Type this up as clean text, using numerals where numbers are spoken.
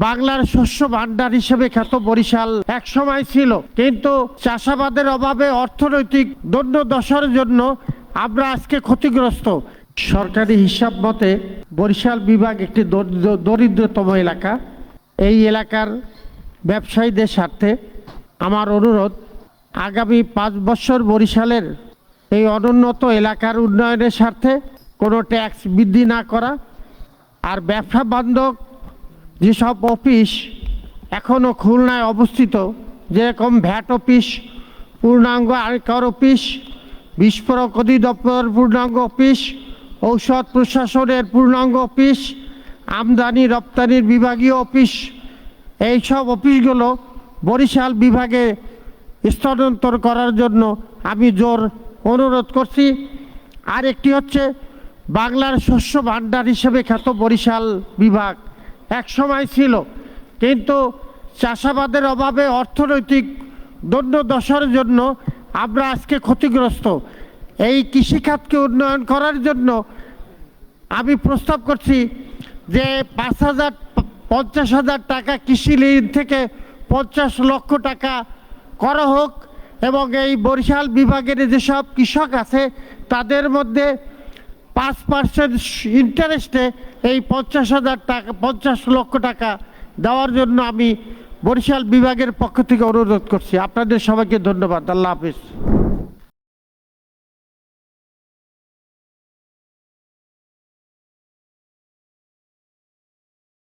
বাংলার শস্য ভান্ডার হিসেবে খ্যাত বরিশাল এক সময় ছিল, কিন্তু চাষাবাদের অভাবে অর্থনৈতিক দণ্ডদশার জন্য আমরা আজকে ক্ষতিগ্রস্ত। সরকারি হিসাব মতে বরিশাল বিভাগ একটি দরিদ্রতম এলাকা। এই এলাকার ব্যবসায়ীদের স্বার্থে আমার অনুরোধ, আগামী 5 বছর বরিশালের এই অনুন্নত এলাকার উন্নয়নের স্বার্থে কোনো ট্যাক্স বৃদ্ধি না করা, আর ব্যবসা বান্ধব যেসব অফিস এখনও খুলনায় অবস্থিত, যেরকম ভ্যাট অফিস, পূর্ণাঙ্গ আয়কর অফিস, বিস্ফোরক অধিদপ্তর পূর্ণাঙ্গ অফিস, ঔষধ প্রশাসনের পূর্ণাঙ্গ অফিস, আমদানি রপ্তানির বিভাগীয় অফিস, এইসব অফিসগুলো বরিশাল বিভাগে স্থানান্তর করার জন্য আমি জোর অনুরোধ করছি। আর একটি হচ্ছে, বাংলার শস্য ভান্ডার হিসেবে খ্যাত বরিশাল বিভাগ এক সময় ছিল, কিন্তু চাষাবাদের অভাবে অর্থনৈতিক দণ্ডদশার জন্য আমরা আজকে ক্ষতিগ্রস্ত। এই কৃষিখাতকে উন্নয়ন করার জন্য আমি প্রস্তাব করছি যে 50,000 টাকা কৃষি ঋণ থেকে 50 লক্ষ টাকা করা হোক, এবং এই বরিশাল বিভাগের যেসব কৃষক আছে তাদের মধ্যে 5% ইন্টারেস্টে এই 50 লক্ষ টাকা দেওয়ার জন্য আমি বরিশাল বিভাগের পক্ষ থেকে অনুরোধ করছি। আপনাদের সবাইকে ধন্যবাদ। আল্লাহ হাফিজ।